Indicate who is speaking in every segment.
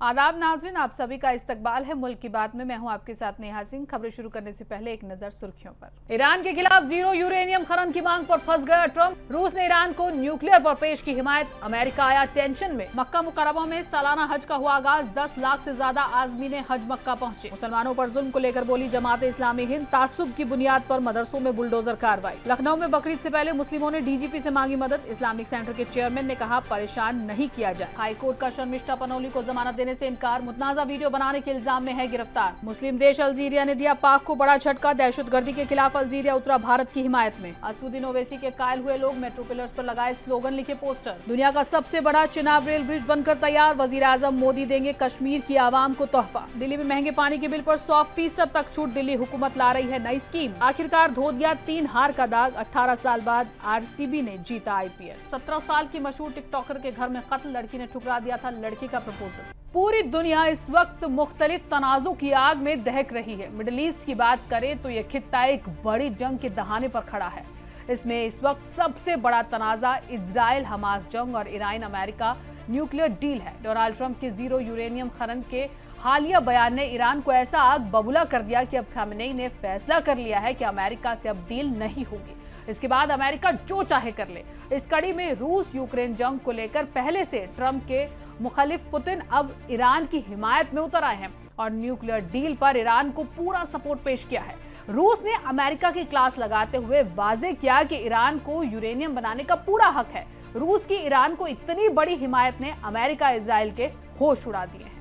Speaker 1: आदाब नाज़रीन, आप सभी का इस्तकबाल है मुल्क की बात में। मैं हूं आपके साथ नेहा सिंह। खबरें शुरू करने से पहले एक नजर सुर्खियों पर। ईरान के खिलाफ जीरो यूरेनियम खनन की मांग पर फंस गया ट्रंप। रूस ने ईरान को न्यूक्लियर पर पेश की हिमायत। अमेरिका आया टेंशन में। मक्का मुकर्रमा में सालाना हज का हुआ आगाज। 10 लाख से ज्यादा आजमीन हज मक्का पहुंचे। मुसलमानों पर जुल्म को लेकर बोली जमात इस्लामी हिंद। तासुब की बुनियाद पर मदरसों में बुलडोजर कार्रवाई। लखनऊ में बकरीद से पहले मुस्लिमों ने डीजीपी से मांगी मदद। इस्लामिक सेंटर के चेयरमैन ने कहा परेशान नहीं किया जाए। हाईकोर्ट का शर्मिष्ठा पनौली को जमानत देने से इनकार। वीडियो बनाने के इल्जाम में है गिरफ्तार। मुस्लिम देश अल्जीरिया ने दिया पाक को बड़ा झटका। दहशतगर्दी के खिलाफ अल्जीरिया उतरा भारत की हिमायत में। असदुद्दीन ओवैसी के कायल हुए लोग मेट्रो पिलर्स पर लगाए स्लोगन लिखे पोस्टर। दुनिया का सबसे बड़ा चिनाब रेल ब्रिज बनकर तैयार। वजीर आजम मोदी देंगे कश्मीर की आवाम को तोहफा। दिल्ली में महंगे पानी के बिल पर 100% तक छूट। दिल्ली हुकूमत ला रही है नई स्कीम। आखिरकार धो दिया 3 हार का दाग। 18 साल बाद आरसीबी ने जीता IPL। 17 साल की मशहूर टिकटॉकर के घर में कत्ल। लड़की ने ठुकरा दिया था लड़के का प्रपोजल। पूरी दुनिया इस वक्त मुख्तलिफ तनाज़ों की आग में दहक रही है। मिडिल ईस्ट की बात करें तो ये खित्ता एक बड़ी जंग के दहाने पर खड़ा है। इसमें इस वक्त सबसे बड़ा तनाज़ा इजराइल हमास जंग और ईरान अमेरिका न्यूक्लियर डील है। डोनाल्ड ट्रंप के जीरो यूरेनियम खनन के हालिया बयान ने ईरान को ऐसा आग बबूला कर दिया कि अब खामेनेई ने फैसला कर लिया है कि अमेरिका से अब डील नहीं होगी। इसके बाद अमेरिका जो चाहे कर ले। इस कड़ी में रूस यूक्रेन जंग को लेकर पहले से ट्रंप के मुखालिफ पुतिन अब ईरान की हिमायत में उतर आए हैं और न्यूक्लियर डील पर ईरान को पूरा सपोर्ट पेश किया है। रूस ने अमेरिका की क्लास लगाते हुए वाजे किया कि ईरान को यूरेनियम बनाने का पूरा हक है। रूस की ईरान को इतनी बड़ी हिमायत ने अमेरिका इजराइल के होश उड़ा दिए हैं।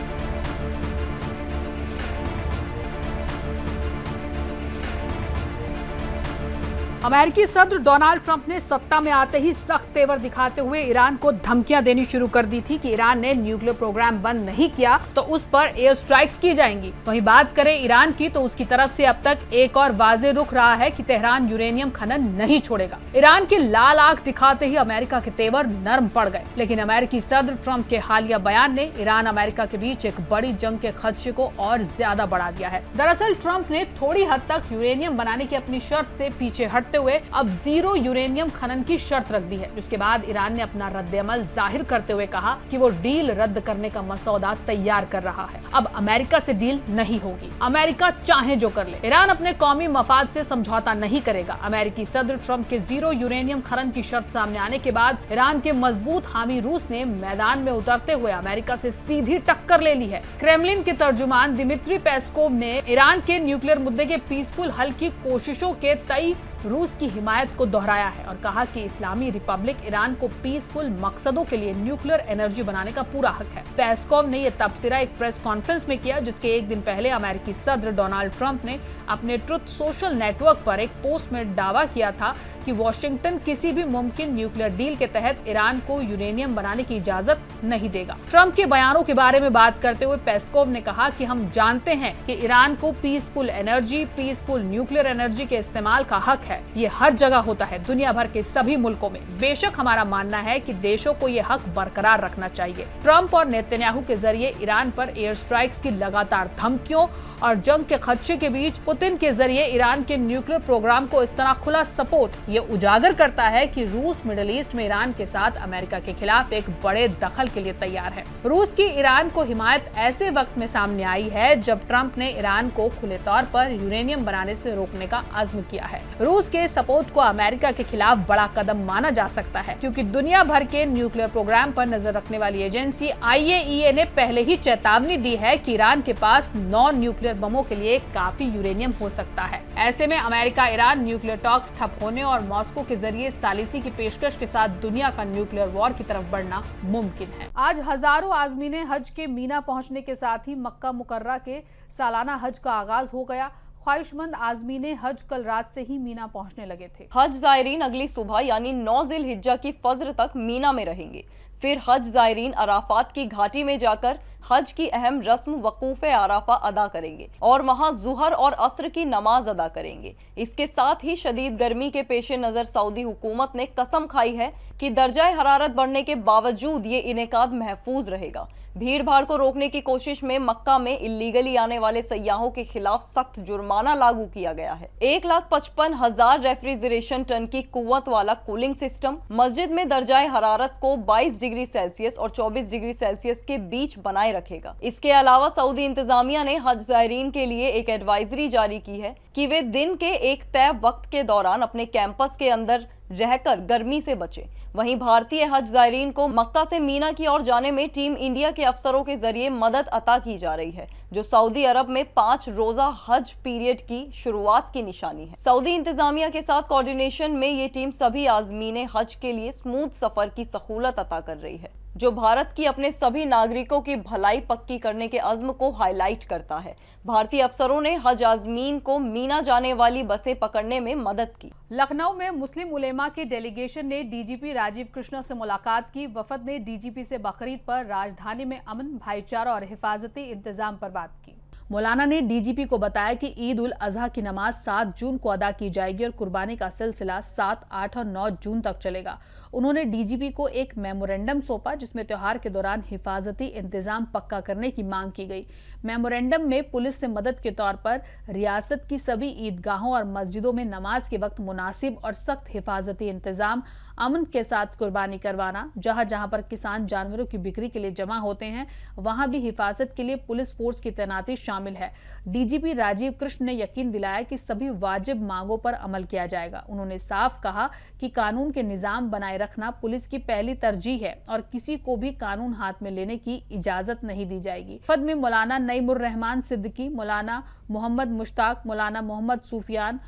Speaker 1: अमेरिकी सदर डोनाल्ड ट्रंप ने सत्ता में आते ही सख्त तेवर दिखाते हुए ईरान को धमकियां देनी शुरू कर दी थी कि ईरान ने न्यूक्लियर प्रोग्राम बंद नहीं किया तो उस पर एयर स्ट्राइक्स की जाएंगी। वहीं बात करें ईरान की तो उसकी तरफ से अब तक एक और वाज़ेह रुख रहा है कि तेहरान यूरेनियम खनन नहीं छोड़ेगा। ईरान की लाल आंख दिखाते ही अमेरिका के तेवर नरम पड़ गए। लेकिन अमेरिकी सदर ट्रंप के हालिया बयान ने ईरान अमेरिका के बीच एक बड़ी जंग के खदशे को और ज्यादा बढ़ा दिया है। दरअसल ट्रंप ने थोड़ी हद तक यूरेनियम बनाने की अपनी शर्त से पीछे हटते हुए अब जीरो यूरेनियम खनन की शर्त रख दी है, जिसके बाद ईरान ने अपना रद्द-ए-अमल जाहिर करते हुए कहा कि वो डील रद्द करने का मसौदा तैयार कर रहा है। अब अमेरिका से डील नहीं होगी, अमेरिका चाहे जो कर ले। ईरान अपने कौमी मफाद से समझौता नहीं करेगा। अमेरिकी सदर ट्रंप के जीरो यूरेनियम खनन की शर्त सामने आने के बाद ईरान के मजबूत हामी रूस ने मैदान में उतरते हुए अमेरिका से सीधी टक्कर ले ली है। क्रेमलिन के तर्जुमान दिमित्री पेस्कोव ने ईरान के न्यूक्लियर मुद्दे के पीसफुल हल की कोशिशों के तई रूस की हिमायत को दोहराया है और कहा कि इस्लामी रिपब्लिक ईरान को पीसफुल मकसदों के लिए न्यूक्लियर एनर्जी बनाने का पूरा हक है। पेस्कोव ने यह तबसरा एक प्रेस कॉन्फ्रेंस में किया, जिसके एक दिन पहले अमेरिकी सदर डोनाल्ड ट्रंप ने अपने ट्रुथ सोशल नेटवर्क पर एक पोस्ट में दावा किया था कि वॉशिंगटन किसी भी मुमकिन न्यूक्लियर डील के तहत ईरान को यूरेनियम बनाने की इजाजत नहीं देगा। ट्रंप के बयानों के बारे में बात करते हुए पेस्कोव ने कहा कि हम जानते हैं कि ईरान को peaceful energy, peaceful nuclear energy के इस्तेमाल का हक है। ये हर जगह होता है, दुनिया भर के सभी मुल्कों में। बेशक हमारा मानना है कि देशों को ये हक बरकरार रखना चाहिए। ट्रंप और नेतन्याहू के जरिए ईरान पर एयर स्ट्राइक्स की लगातार धमकियों और जंग के खदशे के बीच पुतिन के जरिए ईरान के न्यूक्लियर प्रोग्राम को इस तरह खुला सपोर्ट ये उजागर करता है कि रूस मिडिल ईस्ट में ईरान के साथ अमेरिका के खिलाफ एक बड़े दखल के लिए तैयार है। रूस की ईरान को हिमायत ऐसे वक्त में सामने आई है जब ट्रंप ने ईरान को खुले तौर पर यूरेनियम बनाने से रोकने का अज़्म किया है। रूस के सपोर्ट को अमेरिका के खिलाफ बड़ा कदम माना जा सकता है, क्योंकि दुनिया भर के न्यूक्लियर प्रोग्राम पर नजर रखने वाली एजेंसी IAEA ने पहले ही चेतावनी दी है कि ईरान के पास 9 न्यूक्लियर बमों के लिए काफी यूरेनियम हो सकता है। ऐसे में अमेरिका ईरान न्यूक्लियर टॉक्स ठप होने और मॉस्को के जरिए सालिसी की पेशकश के साथ दुनिया का न्यूक्लियर वॉर की तरफ बढ़ना मुमकिन है। आज हजारों आजमीने हज के मीना पहुंचने के साथ ही मक्का मुकर्रमा के सालाना हज का आगाज हो गया। ख्वाहिशमंद आजमीने हज कल रात से ही मीना पहुंचने लगे थे।
Speaker 2: हज जायरीन अगली सुबह यानी 9 जिल-हिज्जा की फज्र तक मीना में रहेंगे। फिर हज जायरीन अराफात की घाटी में जाकर हज की अहम रस्म वकूफ़े आराफा अदा करेंगे और वहां जुहर और असर की नमाज अदा करेंगे। इसके साथ ही शदीद गर्मी के पेश नज़र सऊदी हुकूमत ने कसम खाई है कि दर्जाए हरारत बढ़ने के बावजूद ये इनेकाद महफूज रहेगा। भीड़ भाड़ को रोकने की कोशिश में मक्का में इल्लीगली आने वाले सयाहों के खिलाफ सख्त जुर्माना लागू किया गया है। 1,55,000 रेफ्रिजरेशन टन की कुव्वत वाला कूलिंग सिस्टम मस्जिद में दर्जाए हरारत को 22 डिग्री सेल्सियस और 24 डिग्री सेल्सियस के बीच बनाए रखेगा। इसके अलावा सऊदी इंतजामिया ने हज ज़ायरीन के लिए एक एडवाइजरी जारी की है कि वे दिन के एक तय वक्त के दौरान अपने कैंपस के अंदर रहकर गर्मी से बचे। वहीं भारतीय हज ज़ायरीन को मक्का से मीना की ओर जाने में टीम इंडिया के अफसरों के जरिए मदद अता की जा रही है, जो सऊदी अरब में 5 रोजा हज पीरियड की शुरुआत की निशानी है। सऊदी इंतजामिया के साथ कोऑर्डिनेशन में ये टीम सभी आज़मीने हज के लिए स्मूथ सफर की सहूलत अता कर रही है, जो भारत की अपने सभी नागरिकों की भलाई पक्की करने के अज़्म को हाईलाइट करता है। भारतीय अफसरों ने हज आज़मीन को मीना जाने वाली बसें पकड़ने में मदद की।
Speaker 1: लखनऊ में मुस्लिम उलेमा के डेलीगेशन ने डीजीपी राजीव कृष्णा से मुलाकात की। वफद ने डीजीपी से बकरीद पर राजधानी में अमन, भाईचारा और हिफाजती इंतजाम पर बात की। मौलाना ने डीजीपी को बताया कि ईद उल अजहा की नमाज 7 जून को अदा की जाएगी और कुर्बानी का सिलसिला 7, 8 और 9 जून तक चलेगा। उन्होंने डीजीपी को एक मेमोरेंडम सौंपा जिसमें त्योहार के दौरान हिफाजती इंतजाम पक्का करने की मांग की गई। मेमोरेंडम में पुलिस से मदद के तौर पर रियासत की सभी ईदगाहों और मस्जिदों में नमाज के वक्त मुनासिब और सख्त हिफाजती इंतजाम, अमन के साथ कुर्बानी करवाना, जहां जहां पर किसान जानवरों की बिक्री के लिए जमा होते हैं वहां भी हिफाजत के लिए पुलिस फोर्स की तैनाती शामिल है। डीजीपी राजीव कृष्ण ने यकीन दिलाया कि सभी वाजिब मांगों पर अमल किया जाएगा। उन्होंने साफ कहा कि कानून के निजाम बनाए रखना पुलिस की पहली तरजीह है और किसी को भी कानून हाथ में लेने की इजाजत नहीं दी जाएगी। पद में मौलाना नईमुर रहमान सिद्दीकी, मौलाना मोहम्मद मुश्ताक, मौलाना मोहम्मद सूफियान,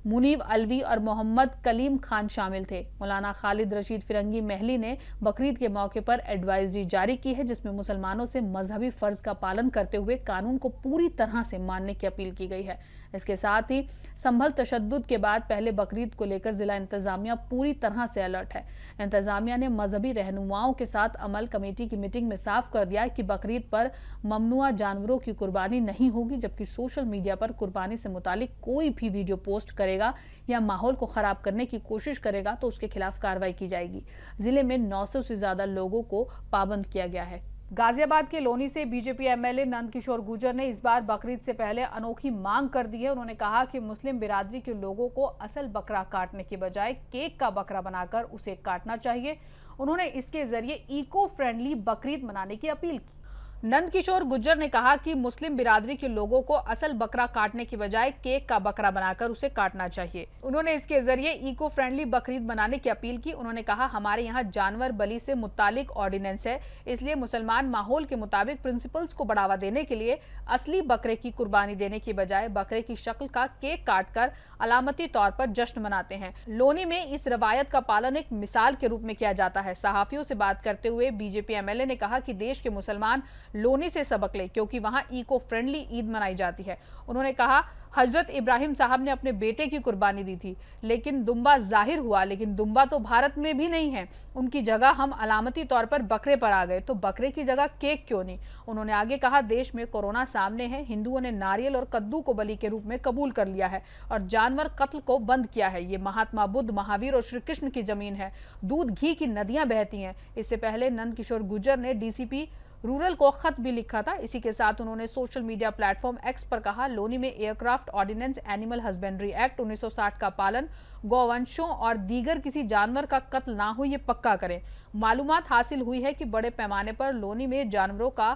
Speaker 1: मुनीब अलवी और मोहम्मद कलीम खान शामिल थे। मौलाना खालिद रशीद फिरंगी महली ने बकरीद के मौके पर एडवाइजरी जारी की है जिसमें मुसलमानों से मजहबी फर्ज का पालन करते हुए कानून को पूरी तरह से मानने की अपील की गई है। इसके साथ ही संभल तशद्दुद के बाद पहले बकरीद को लेकर जिला इंतजामिया पूरी तरह से अलर्ट है। इंतजामिया ने मजहबी रहनुमाओं के साथ अमल कमेटी की मीटिंग में साफ कर दिया कि बकरीद पर ममनुआ जानवरों की कुर्बानी नहीं होगी, जबकि सोशल मीडिया पर कुर्बानी से मुतालिक कोई भी वीडियो पोस्ट करेगा या माहौल को खराब करने की कोशिश करेगा तो उसके खिलाफ कार्रवाई की जाएगी। जिले में 900 से ज्यादा लोगों को पाबंद किया गया है। गाजियाबाद के लोनी से बीजेपी एमएलए नंदकिशोर गुर्जर ने इस बार बकरीद से पहले अनोखी मांग कर दी है। उन्होंने कहा कि मुस्लिम बिरादरी के लोगों को असल बकरा काटने के बजाय केक का बकरा बनाकर उसे काटना चाहिए। उन्होंने इसके जरिए इको फ्रेंडली बकरीद मनाने की अपील की। नंदकिशोर गुर्जर ने कहा कि मुस्लिम बिरादरी के लोगों को असल बकरा काटने की बजाय केक का बकरा बनाकर उसे काटना चाहिए। उन्होंने इसके जरिए इको फ्रेंडली बकरीद मनाने की अपील की। उन्होंने कहा, हमारे यहाँ जानवर बलि से मुतालिक ऑर्डिनेंस है, इसलिए मुसलमान माहौल के मुताबिक प्रिंसिपल्स को बढ़ावा देने के लिए असली बकरे की कुर्बानी देने की बजाय बकरे की शक्ल का केक काटकर अलामती तौर पर जश्न मनाते हैं। लोनी में इस रवायत का पालन एक मिसाल के रूप में किया जाता है। सहाफियों से बात करते हुए बीजेपी एमएलए ने कहा कि देश के मुसलमान लोनी से सबक लें क्योंकि वहां इको फ्रेंडली ईद मनाई जाती है। उन्होंने कहा, हजरत इब्राहिम साहब ने अपने बेटे की कुर्बानी दी थी लेकिन दुम्बा जाहिर हुआ, लेकिन दुम्बा तो भारत में भी नहीं है। उनकी जगह हम अलामती तौर पर बकरे पर आ गए, तो बकरे की जगह केक क्यों नहीं। उन्होंने आगे कहा, देश में कोरोना सामने है, हिंदुओं ने नारियल और कद्दू को बलि के रूप में कबूल कर लिया है और जानवर कत्ल को बंद किया है। ये महात्मा बुद्ध, महावीर और श्री कृष्ण की जमीन है, दूध घी की नदियां बहती हैं। इससे पहले नंदकिशोर गुर्जर ने डीसीपी रूरल को खत भी लिखा था। इसी के साथ उन्होंने सोशल मीडिया प्लेटफॉर्म एक्स पर कहा, लोनी में aircraft ordinance, animal husbandry act 1960 का पालन, गौवंशों और दीगर किसी जानवर का कत्ल ना हो ये पक्का करें। मालूमात हासिल हुई है कि बड़े पैमाने पर लोनी में जानवरों का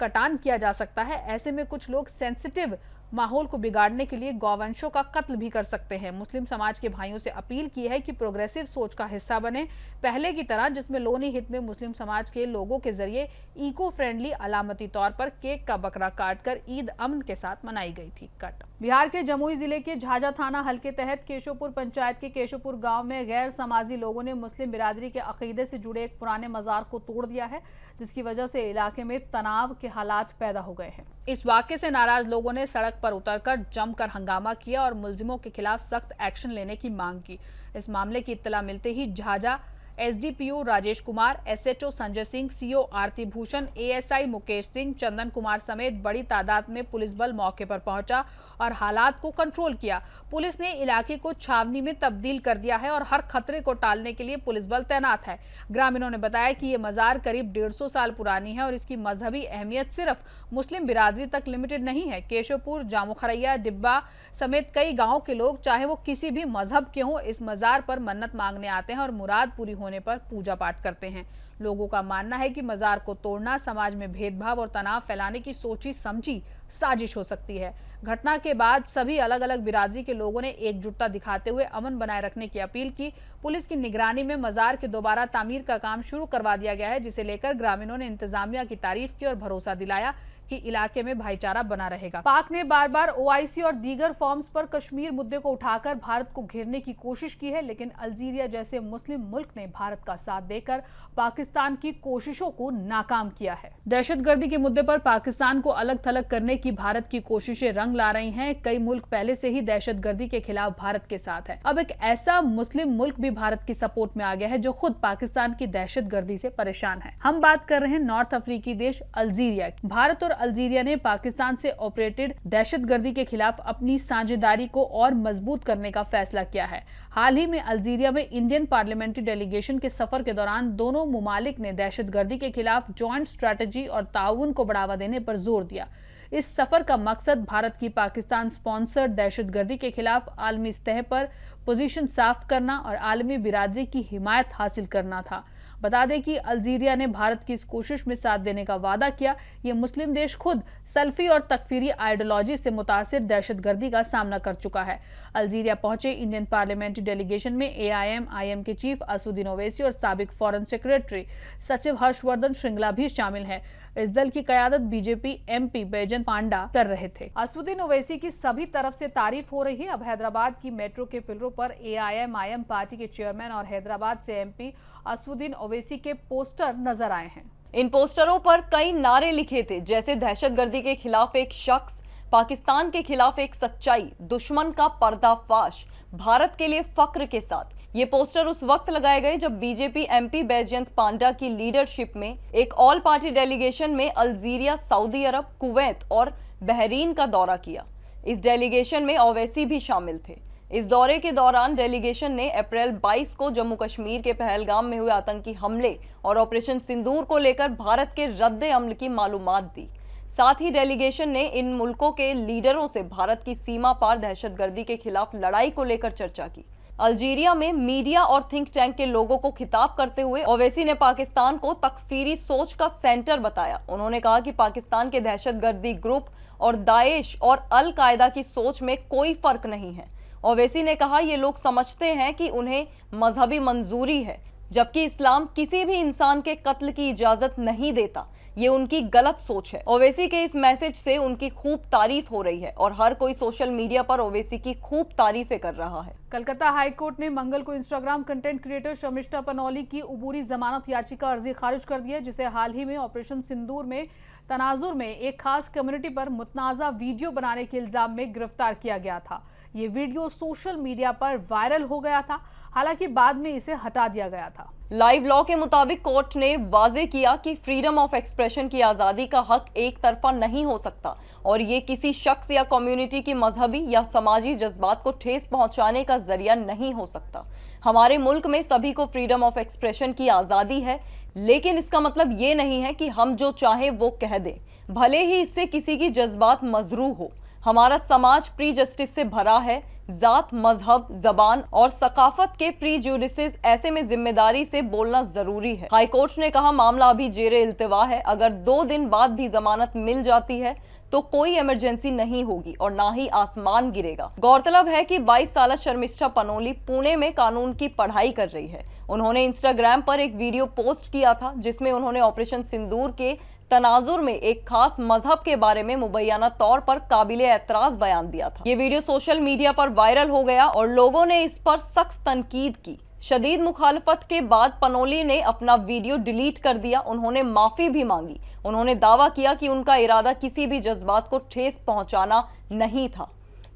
Speaker 1: कटान किया जा सकता है। ऐसे में कुछ लोग सेंसिटिव माहौल को बिगाड़ने के लिए गौवंशों का कत्ल भी कर सकते हैं। मुस्लिम समाज के भाइयों से अपील की है कि प्रोग्रेसिव सोच का हिस्सा बने, पहले की तरह जिसमें लोनी हित में मुस्लिम समाज के लोगों के जरिए इको फ्रेंडली अलामती तौर पर केक का बकरा काटकर ईद अमन के साथ मनाई गई थी। कट बिहार के जमुई जिले के झाझा थाना हल्के तहत केशवपुर पंचायत के केशवपुर गांव में गैर समाजी लोगों ने मुस्लिम बिरादरी के अकीदे से जुड़े एक पुराने मजार को तोड़ दिया है, जिसकी वजह से इलाके में तनाव के हालात पैदा हो गए हैं। इस वाकये से नाराज लोगों ने सड़क पर उतरकर जमकर हंगामा किया और मुलजिमों के खिलाफ सख्त एक्शन लेने की मांग की। इस मामले की इत्तला मिलते ही Jhajha SDPO Rajesh Kumar, SHO Sanjay Singh, CO Aarti Bhushan, ASI Mukesh Singh, Chandan Kumar समेत बड़ी तादाद में पुलिस बल मौके पर पहुंचा और हालात को कंट्रोल किया। पुलिस ने इलाके को छावनी में तब्दील कर दिया है और हर खतरे को टालने के लिए पुलिस बल तैनात है। ग्रामीणों ने बताया कि ये मजार करीब 150 साल पुरानी है और इसकी मजहबी अहमियत सिर्फ मुस्लिम बिरादरी तक लिमिटेड नहीं है। केशवपुर, जामुखरैया, डिब्बा समेत कई गाँव के लोग चाहे वो किसी भी मजहब के हों, इस मजार पर मन्नत मांगने आते हैं और मुराद पूरी होने पर पूजा पाठ करते हैं। लोगों का मानना है कि मजार को तोड़ना समाज में भेदभाव और तनाव फैलाने की सोची समझी साजिश हो सकती है। घटना के बाद सभी अलग अलग बिरादरी के लोगों ने एकजुटता दिखाते हुए अमन बनाए रखने की अपील की। पुलिस की निगरानी में मजार के दोबारा तामीर का काम शुरू करवा दिया गया है, जिसे लेकर ग्रामीणों ने इंतजामिया की तारीफ की और भरोसा दिलाया कि इलाके में भाईचारा बना रहेगा। पाक ने बार बार ओआईसी और दीगर फॉर्म्स पर कश्मीर मुद्दे को उठाकर भारत को घेरने की कोशिश की है, लेकिन अल्जीरिया जैसे मुस्लिम मुल्क ने भारत का साथ देकर पाकिस्तान की कोशिशों को नाकाम किया है। दहशतगर्दी के मुद्दे पर पाकिस्तान को अलग थलग करने की भारत की कोशिशें रंग ला रही हैं। कई मुल्क पहले से ही दहशतगर्दी के खिलाफ भारत के साथ है। अब एक ऐसा मुस्लिम मुल्क भी भारत की सपोर्ट में आ गया है जो खुद पाकिस्तान की दहशतगर्दी से परेशान है। हम बात कर रहे हैं नॉर्थ अफ्रीकी देश अल्जीरिया। भारत और अल्जीरिया ने पाकिस्तान से ऑपरेटेड दहशतगर्दी के खिलाफ अपनी साझेदारी को और मजबूत करने का फैसला किया है। हाल ही में अल्जीरिया में इंडियन पार्लियामेंट्री डेलीगेशन के सफर के दौरान दोनों मुमालिक ने दहशतगर्दी के खिलाफ जॉइंट स्ट्रैटेजी और ताउन को बढ़ावा देने पर जोर दिया। इस सफर का मकसद भारत की पाकिस्तान स्पॉन्सर्ड दहशतगर्दी के खिलाफ आलमी सतह पर पोजीशन साफ करना और आलमी बिरादरी की हिमायत हासिल करना था। बता दें कि अल्जीरिया ने भारत की इस कोशिश में साथ देने का वादा किया। ये मुस्लिम देश खुद सल्फी और तकफीरी आइडियोलॉजी से मुतासिर दहशतगर्दी का सामना कर चुका है। अल्जीरिया पहुंचे इंडियन पार्लियामेंट्री डेलीगेशन में AIM के चीफ असुद्दीन ओवैसी और साबिक फॉरेन सेक्रेटरी सचिव हर्षवर्धन श्रृंगला भी शामिल हैं। इस दल की क़यादत बीजेपी MP बैजंत पांडा कर रहे थे। असुद्दीन ओवैसी की सभी तरफ से तारीफ हो रही है। अब हैदराबाद की मेट्रो के पिलरों पर AIM पार्टी के चेयरमैन और हैदराबाद से MP असुद्दीन ओवैसी के पोस्टर नजर आए हैं।
Speaker 2: इन पोस्टरों पर कई नारे लिखे थे, जैसे दहशतगर्दी के खिलाफ एक शख्स, पाकिस्तान के खिलाफ एक सच्चाई, दुश्मन का पर्दाफाश, भारत के लिए फक्र के साथ। ये पोस्टर उस वक्त लगाए गए जब बीजेपी MP बैजयंत पांडा की लीडरशिप में एक ऑल पार्टी डेलीगेशन में अल्जीरिया, सऊदी अरब, कुवैत और बहरीन का दौरा किया। इस डेलीगेशन में ओवैसी भी शामिल थे। इस दौरे के दौरान डेलीगेशन ने अप्रैल 22 को जम्मू कश्मीर के पहलगाम में हुए आतंकी हमले और ऑपरेशन सिंदूर को लेकर भारत के रद्द अमल की मालूमात दी। साथ ही डेलीगेशन ने इन मुल्कों के लीडरों से भारत की सीमा पार दहशतगर्दी के खिलाफ लड़ाई को लेकर चर्चा की। अल्जीरिया में मीडिया और थिंक टैंक के लोगों को खिताब करते हुए ओवैसी ने पाकिस्तान को तकफीरी सोच का सेंटर बताया। उन्होंने कहा कि पाकिस्तान के दहशतगर्दी ग्रुप और दाइश और अल कायदा की सोच में कोई फर्क नहीं है। ओवैसी ने कहा ये लोग समझते हैं कि उन्हें मजहबी मंजूरी है, जबकि इस्लाम किसी भी इंसान के कत्ल की इजाजत नहीं देता। ये उनकी गलत सोच है। ओवैसी के इस मैसेज से उनकी खूब तारीफ हो रही है और हर कोई सोशल मीडिया पर ओवैसी की खूब तारीफें कर रहा है।
Speaker 1: कलकत्ता हाईकोर्ट ने मंगल को Instagram content creator Sharmishtha Panoli की उबूरी जमानत याचिका अर्जी खारिज कर दी है, जिसे हाल ही में ऑपरेशन सिंदूर में तनाजुर में एक खास कम्युनिटी पर मुतनाज़ा वीडियो बनाने के इल्जाम में गिरफ्तार किया गया था। ये वीडियो सोशल मीडिया पर वायरल हो गया था, हालांकि बाद में इसे हटा दिया गया था।
Speaker 2: लाइव लॉ के मुताबिक कोर्ट ने वाजे किया कि फ्रीडम ऑफ एक्सप्रेशन की आज़ादी का हक एक तरफा नहीं हो सकता और ये किसी शख्स या कम्युनिटी की मजहबी या समाजी जज्बात को ठेस पहुंचाने का जरिया नहीं हो सकता। हमारे मुल्क में सभी को फ्रीडम ऑफ एक्सप्रेशन की आज़ादी है, लेकिन इसका मतलब ये नहीं है कि हम जो चाहें वो कह दें, भले ही इससे किसी की जज्बात मजरू हो। हमारा समाज प्री जस्टिस से भरा है। जात, मजहब, जबान और सकाफत के प्रीजुडिसेस, ऐसे में जिम्मेदारी से बोलना जरूरी है। हाईकोर्ट ने कहा मामला अभी जेरे इल्तिवा है। अगर 2 दिन बाद भी जमानत मिल जाती है तो कोई इमरजेंसी नहीं होगी और ना ही आसमान गिरेगा। गौरतलब है कि 22 साल शर्मिष्ठा पनौली पुणे में कानून की पढ़ाई कर रही है। उन्होंने इंस्टाग्राम पर एक वीडियो पोस्ट किया था जिसमें उन्होंने ऑपरेशन सिंदूर के तनाजुर में एक खास मजहब के बारे में मुबैना तौर पर काबिले एतराज बयान दिया था। ये वीडियो सोशल मीडिया पर वायरल हो गया और लोगों ने इस पर सख्त तनकीद की। शदीद मुखालफत के बाद पनौली ने अपना वीडियो डिलीट कर दिया। उन्होंने माफी भी मांगी। उन्होंने दावा किया कि उनका इरादा किसी भी जज्बात को ठेस पहुंचाना नहीं था।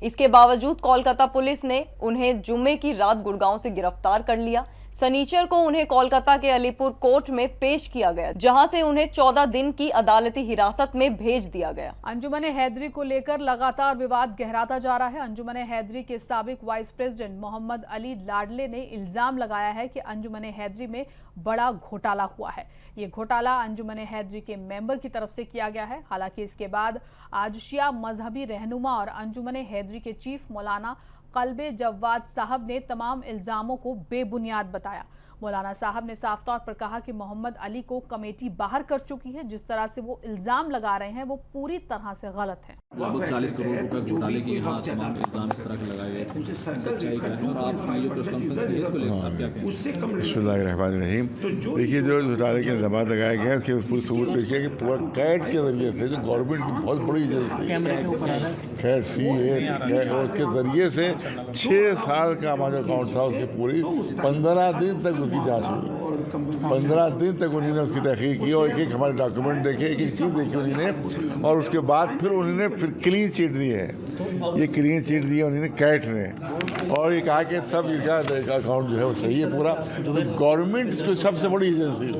Speaker 2: इसके बावजूद कोलकाता पुलिस ने उन्हें जुम्मे की रात गुड़गांव से गिरफ्तार कर लिया। शनिचर को उन्हें कोलकाता के अलीपुर कोर्ट में पेश किया गया, जहां से उन्हें 14 दिन की अदालती हिरासत में भेज दिया गया।
Speaker 1: अंजुमन हैदरी को लेकर लगातार विवाद गहराता जा रहा है। अंजुमन हैदरी के साबिक वाइस प्रेसिडेंट मोहम्मद अली लाडले ने इल्जाम लगाया है कि अंजुमन हैदरी में बड़ा घोटाला हुआ है। ये घोटाला अंजुमन हैदरी के मेंबर की तरफ से किया गया है। हालांकि इसके बाद आज शिया मजहबी रहनुमा और अंजुमन हैदरी के चीफ मौलाना कल्बे जव्वाद साहब ने तमाम इल्जामों को बेबुनियाद बताया। मौलाना साहब ने साफ तौर पर कहा कि मोहम्मद अली को कमेटी बाहर कर चुकी है। जिस तरह से वो इल्जाम लगा रहे हैं वो पूरी तरह से गलत है।
Speaker 3: लगभग 40 करोड़ रुपए घोटाले की तमाम इल्जाम इस तरह के लगाए गए, सच्चाई का है और आपने जो प्रेस कॉन्फ्रेंस की इसको लेकर आप क्या कहें?
Speaker 4: बिस्मिल्लाहिर्रहमानिर्रहीम। देखिए, जो घोटाले के इल्जाम लगाए गए उसके पूरे सबूत देखिए कि पूरा कैट के जरिए से, जो गवर्नमेंट की बहुत बड़ी एजेंसी कैट CA और उसके जरिए से 6 साल का हमारा अकाउंट था, उसकी पूरी 15 दिन तक उसकी जाँच हुई। 15 दिन तक उन्होंने उसकी तहकीक की और एक एक हमारे डॉक्यूमेंट देखे, एक एक चीज़ देखी उन्होंने, और उसके बाद फिर उन्होंने फिर क्लीन चिट दी है। ये क्लीन चिट दी है उन्होंने कैट ने, और ये कहा कि सब इसका अकाउंट जो है वो सही है पूरा। गवर्नमेंट जो सबसे बड़ी एजेंसी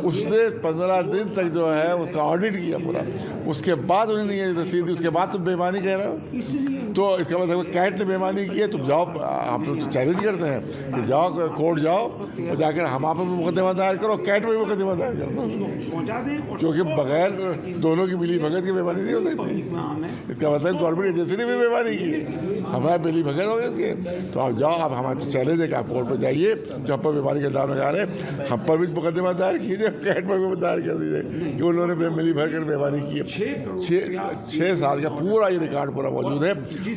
Speaker 4: उससे 15 दिन तक जो है उसका ऑडिट किया पूरा, उसके बाद उन्होंने ये रसीद दी। उसके बाद तुम बेईमानी कह रहे हो, तो इसका मतलब कैट ने बेईमानी की है। तुम जाओ, हम तो चैलेंज करते हैं कि जाओ कोर्ट जाओ और जाकर हम आप मुकदमा दायर करो, कैट में भी मुकदमा दायर करो, क्योंकि बगैर दोनों की मिली भगत की बेईमानी नहीं हो सकती। इसका मतलब गवर्नमेंट एजेंसी ने भी बेईमानी की, हमारा मिली भगत हो गई उसके। तो आप जाओ, आप हमारा तो चैलेंज है कि आप कोर्ट पर जाइए, जो हम पर बेईमानी का इल्जाम लगा रहे हम पर भी मुकदमा दायर कीजिए, कैट पर भी दायर कर दीजिए कि उन्होंने मिली भर कर बेईमानी की है। 6 साल का पूरा ये रिकॉर्ड पूरा मौजूद है,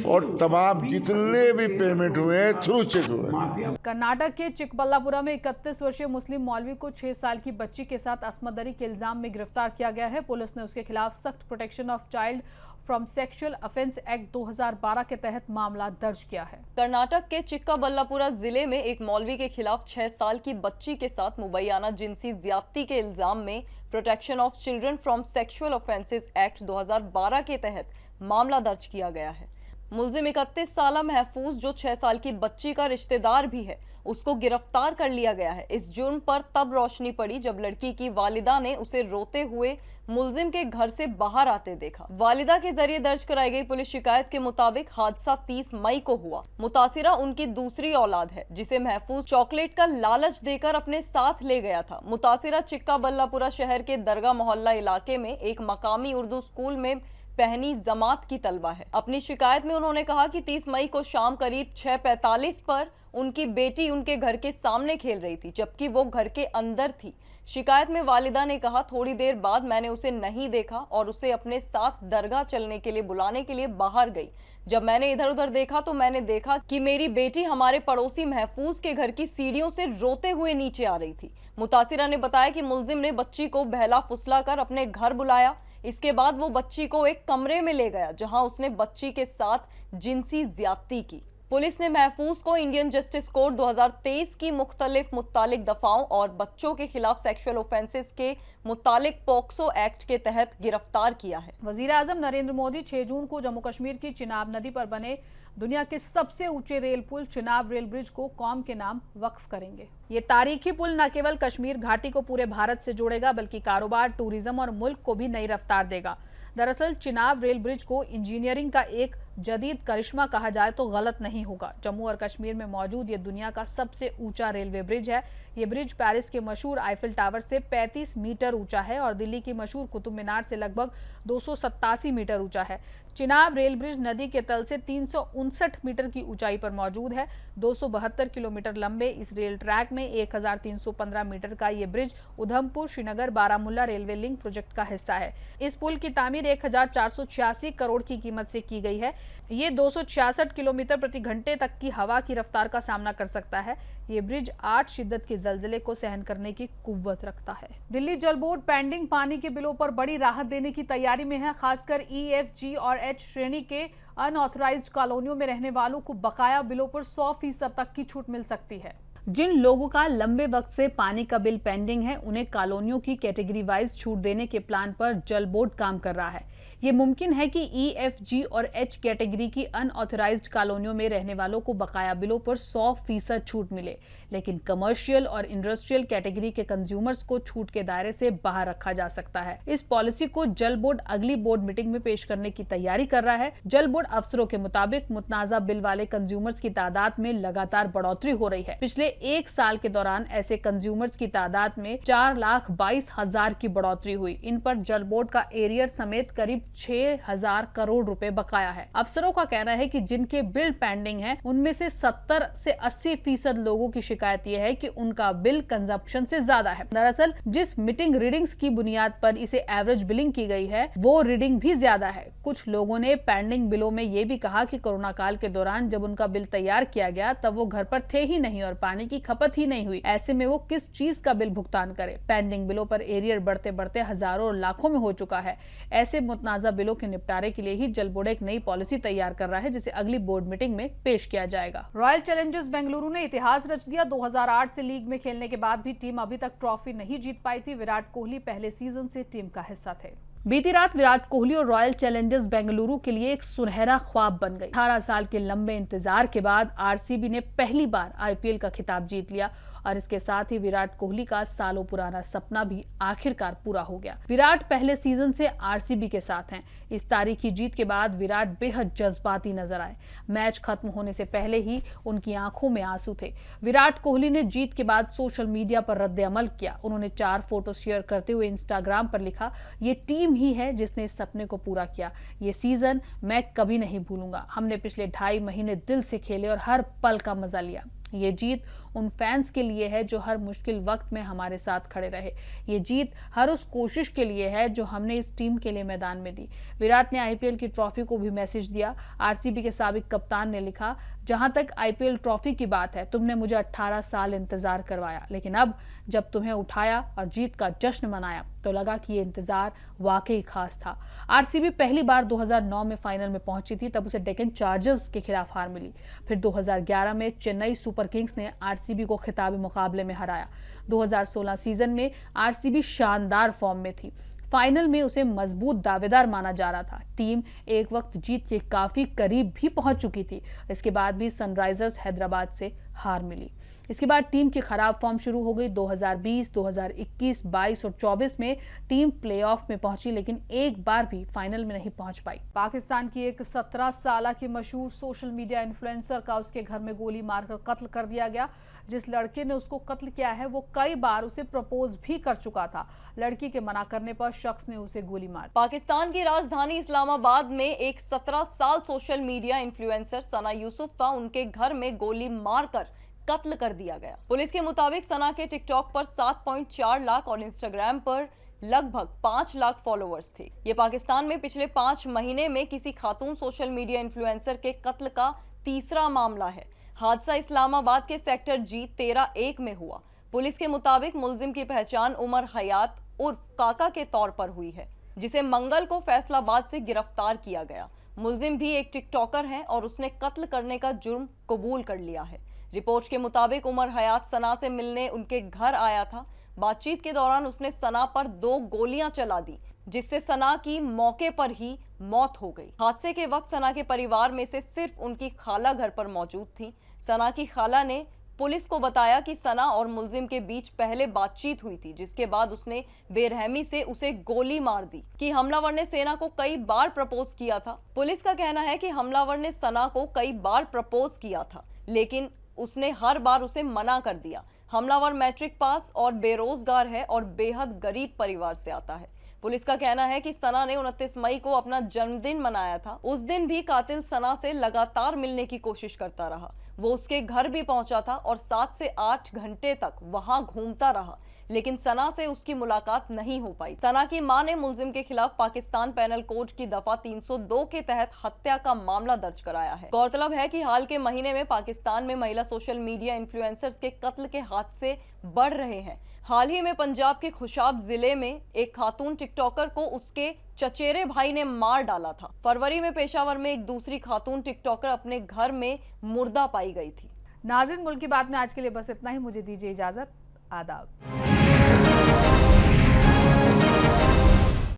Speaker 4: और तमाम जितने भी पेमेंट हुए थ्रू चेक हुए।
Speaker 1: कर्नाटक के चिकबल्लापुरा में 31 वर्षीय मुस्लिम मौलवी को 6 साल की बच्ची के साथ असमदरी के इल्जाम में गिरफ्तार किया गया है। पुलिस ने उसके खिलाफ सख्त protection of child from sexual offence act 2012 के तहत मामला दर्ज किया है।
Speaker 2: कर्नाटक के चिक्काबल्लापुरा जिले में एक मौलवी के खिलाफ 6 साल की बच्ची के साथ मुबैयाना जिनसी ज्यादती के इल्जाम में protection of children from sexual offences act 2012 के तहत मामला दर्ज किया गया है। मुलजिम 31 साला महफूज, जो 6 साल की बच्ची का रिश्तेदार भी है, उसको गिरफ्तार कर लिया गया है। इस जुर्म पर तब रोशनी पड़ी जब लड़की की वालिदा ने उसे रोते हुए मुलजिम के घर से बाहर आते देखा। वालिदा के जरिए दर्ज कराई गई पुलिस शिकायत के मुताबिक हादसा 30 मई को हुआ। मुतासिरा उनकी दूसरी औलाद है, जिसे महफूज चॉकलेट का लालच देकर अपने साथ ले गया था। मुतासिरा चिक्काबल्लापुरा शहर के दरगाह मोहल्ला इलाके में एक मकामी उर्दू स्कूल में पहनी जमात की तलबा है। अपनी शिकायत में उन्होंने कहा कि 30 मई को शाम करीब 6:45 पर उनकी बेटी उनके घर के सामने खेल रही थी, जबकि वो घर के अंदर थी। शिकायत में वालिदा ने कहा, थोड़ी देर बाद मैंने उसे नहीं देखा और उसे अपने साथ दरगाह चलने के लिए बुलाने के लिए बाहर गई। जब मैंने इधर उधर देखा तो मैंने देखा कि मेरी बेटी हमारे पड़ोसी महफूज के घर की सीढ़ियों से रोते हुए नीचे आ रही थी। मुतासिरा ने बताया कि मुलजिम ने बच्ची को बहला फुसला कर अपने घर बुलाया। इसके बाद वो बच्ची को एक कमरे में ले गया, जहां उसने बच्ची के साथ जिनसी ज्यादती की। पुलिस ने महफूज को इंडियन जस्टिस कोड 2023 की मुतालिक दफाओं और बच्चों के खिलाफ सेक्सुअल ऑफेंसेस के मुतालिक पॉक्सो एक्ट के तहत गिरफ्तार किया है।
Speaker 1: वजीर आजम नरेंद्र मोदी 6 जून को जम्मू कश्मीर की चिनाब नदी पर बने दुनिया के सबसे ऊंचे रेल पुल चिनाब रेल ब्रिज को कौम के नाम वक्फ करेंगे। ये तारीखी पुल न केवल कश्मीर घाटी को पूरे भारत से जोड़ेगा, बल्कि कारोबार, टूरिज्म और मुल्क को भी नई रफ्तार देगा। दरअसल चिनाब रेल ब्रिज को इंजीनियरिंग का एक जदीद करिश्मा कहा जाए तो गलत नहीं होगा। जम्मू और कश्मीर में मौजूद ये दुनिया का सबसे ऊंचा रेलवे ब्रिज है। ये ब्रिज पेरिस के मशहूर आईफिल टावर से 35 मीटर ऊंचा है और दिल्ली की मशहूर कुतुब मीनार से लगभग 287 मीटर ऊंचा है। चिनाब रेल ब्रिज नदी के तल से 359 मीटर की ऊंचाई पर मौजूद है। 272 किलोमीटर लंबे इस रेल ट्रैक में 1315 मीटर का ये bridge Udhampur Srinagar Baramulla railway link project का हिस्सा है। इस पुल की तामीर 1486 करोड़ की कीमत से की गई है। ये 266 किलोमीटर प्रति घंटे तक की हवा की रफ्तार का सामना कर सकता है। ये ब्रिज 8 शिद्दत के जलजले को सहन करने की कुव्वत रखता है। दिल्ली जल बोर्ड पेंडिंग पानी के बिलों पर बड़ी राहत देने की तैयारी में है। खासकर E, F, G और H श्रेणी के अनऑथराइज्ड कॉलोनियों में रहने वालों को बकाया बिलों पर 100% तक की छूट मिल सकती है। जिन लोगों का लंबे वक्त से पानी का बिल पेंडिंग है, उन्हें कॉलोनियों की कैटेगरी वाइज छूट देने के प्लान पर जल बोर्ड काम कर रहा है। ये मुमकिन है कि ई, एफ, जी और एच कैटेगरी की अनऑथराइज्ड कॉलोनियों में रहने वालों को बकाया बिलों पर 100% छूट मिले, लेकिन कमर्शियल और इंडस्ट्रियल कैटेगरी के कंज्यूमर्स को छूट के दायरे से बाहर रखा जा सकता है। इस पॉलिसी को जल बोर्ड अगली बोर्ड मीटिंग में पेश करने की तैयारी कर रहा है। जल बोर्ड अफसरों के मुताबिक मुतनाज़ा बिल वाले कंज्यूमर्स की तादाद में लगातार बढ़ोतरी हो रही है। पिछले 1 साल के दौरान ऐसे कंज्यूमर्स की तादाद में 4,22,000 की बढ़ोतरी हुई। इन पर जल बोर्ड का एरियर समेत करीब 6,000 करोड़ रुपए बकाया है। अफसरों का कहना है कि जिनके बिल पेंडिंग है उनमें से 70 से 80% लोगों की शिकायत यह है कि उनका बिल कंजप्शन से ज्यादा है। दरअसल जिस मीटिंग रीडिंग्स की बुनियाद पर इसे एवरेज बिलिंग की गई है वो रीडिंग भी ज्यादा है। कुछ लोगों ने पेंडिंग बिलों में ये भी कहा कि कोरोना काल के दौरान जब उनका बिल तैयार किया गया तब वो घर पर थे ही नहीं और पानी की खपत ही नहीं हुई। ऐसे में वो किस चीज का बिल भुगतान करे। पेंडिंग बिलों पर एरियर बढ़ते बढ़ते हजारों और लाखों में हो चुका है। ऐसे मुतनाज़ा बिलों के निपटारे के लिए ही जल बोर्ड एक नई पॉलिसी तैयार कर रहा है, जिसे अगली बोर्ड मीटिंग में पेश किया जाएगा। रॉयल चैलेंजर्स बेंगलुरु ने इतिहास रच दिया। 2008 से लीग में खेलने के बाद भी टीम अभी तक ट्रॉफी नहीं जीत पाई थी। विराट कोहली पहले सीजन से टीम का हिस्सा थे। बीती रात विराट कोहली और रॉयल चैलेंजर्स बेंगलुरु के लिए एक सुनहरा ख्वाब बन गई। 18 साल के लंबे इंतजार के बाद आरसीबी ने पहली बार आईपीएल का खिताब जीत लिया और इसके साथ ही विराट कोहली का सालों पुराना सपना भी आखिरकार पूरा हो गया। विराट पहले सीजन से आरसीबी के साथ हैं। इस तारीखी जीत के बाद विराट बेहद जज्बाती नजर आए। मैच खत्म होने से पहले ही उनकी आंखों में आंसू थे। विराट कोहली ने जीत के बाद सोशल मीडिया पर रद्द अमल किया। उन्होंने 4 फोटो शेयर करते हुए इंस्टाग्राम पर लिखा, ये टीम ही है जिसने इस सपने को पूरा किया। ये सीजन मैं कभी नहीं भूलूंगा। हमने पिछले 2.5 महीने दिल से खेले और हर पल का मजा लिया। ये जीत उन फैंस के लिए है जो हर मुश्किल वक्त में हमारे साथ खड़े रहे। ये जीत हर उस कोशिश के लिए है जो हमने इस टीम के लिए मैदान में दी। विराट ने आईपीएल की ट्रॉफी को भी मैसेज दिया। आरसीबी के साबिक कप्तान ने लिखा, जहां तक आईपीएल ट्रॉफी की बात है, तुमने मुझे 18 साल इंतजार करवाया, लेकिन अब जब तुम्हें उठाया और जीत का जश्न मनाया तो लगा कि ये इंतजार वाकई खास था। आरसीबी पहली बार 2009 में फाइनल में पहुंची थी, तब उसे डेक्कन चार्जर्स के खिलाफ हार मिली। फिर 2011 में चेन्नई सुपर किंग्स ने आरसीबी को खिताबी मुकाबले में हराया। 2016 सीजन में आरसीबी शानदार फॉर्म में थी। फाइनल में उसे मजबूत दावेदार माना जा रहा था। टीम एक वक्त जीत के काफी करीब भी पहुंच चुकी थी। इसके बाद भी सनराइजर्स हैदराबाद से हार मिली। इसके बाद टीम की खराब फॉर्म शुरू हो गई। 2020, 2021, 22 और 24 में टीम प्लेऑफ में पहुंची, लेकिन एक बार भी फाइनल में नहीं पहुंच पाई। पाकिस्तान की एक 17 साल की मशहूर सोशल मीडिया इन्फ्लुएंसर का उसके घर में गोली मारकर कत्ल कर दिया गया। जिस लड़के ने उसको कत्ल किया है वो कई बार उसे प्रपोज भी कर चुका था। लड़की के मना करने पर शख्स ने उसे गोली मार।
Speaker 2: पाकिस्तान की राजधानी इस्लामाबाद में एक 17 साल सोशल मीडिया इन्फ्लुएंसर सना यूसुफ का उनके घर में गोली मारकर कत्ल कर दिया गया। पुलिस के मुताबिक सना के टिकटॉक पर 7.4 लाख और इंस्टाग्राम पर लगभग 5 लाख फॉलोअर्स थे। ये पाकिस्तान में पिछले 5 महीने में किसी खातून सोशल मीडिया इन्फ्लुएंसर के कत्ल का तीसरा मामला है। हादसा इस्लामाबाद के सेक्टर जी 13-1 में हुआ। पुलिस के मुताबिक मुलजिम की पहचान उमर हयात उर्फ काका के तौर पर हुई है, जिसे मंगल को फैसलाबाद से गिरफ्तार किया गया। मुलजिम भी एक टिकटॉकर है और उसने कत्ल करने का जुर्म कबूल कर लिया है। रिपोर्ट के मुताबिक उमर हयात सना से मिलने उनके घर आया था। बातचीत के दौरान उसने सना पर 2 गोलियां चला दी, जिससे सना की मौके पर ही मौत हो गई। हादसे के वक्त सना के परिवार में से सिर्फ उनकी खाला घर पर मौजूद थी। सना की खाला ने पुलिस को बताया कि सना और मुलजिम के बीच पहले बातचीत हुई थी, जिसके बाद उसने बेरहमी से उसे गोली मार दी कि हमलावर ने सेना को कई बार प्रपोज किया था। पुलिस का कहना है कि हमलावर ने सना को कई बार प्रपोज किया था, लेकिन उसने हर बार उसे मना कर दिया। हमलावर मैट्रिक पास और बेरोजगार है और बेहद गरीब परिवार से आता है। पुलिस का कहना है कि सना ने 29 मई को अपना जन्मदिन मनाया था। उस दिन भी कातिल सना से लगातार मिलने की कोशिश करता रहा। वो उसके घर भी पहुंचा था और 7 से 8 घंटे तक वहां घूमता रहा, लेकिन सना से उसकी मुलाकात नहीं हो पाई। सना की मां ने मुलजिम के खिलाफ पाकिस्तान पैनल कोड की दफा 302 के तहत हत्या का मामला दर्ज कराया है। गौरतलब है कि हाल के महीने में पाकिस्तान में महिला सोशल मीडिया इन्फ्लुएंसर्स के कत्ल के हादसे बढ़ रहे हैं। हाल ही में पंजाब के खुशाब जिले में एक खातून टिकटॉकर को उसके चचेरे भाई ने मार डाला था। फरवरी में पेशावर में एक दूसरी खातून टिकटॉकर अपने घर में मुर्दा पाई गई थी।
Speaker 1: नाज़रीन, मुल्क की बात में आज के लिए बस इतना ही। मुझे दीजिए इजाजत। आदाब।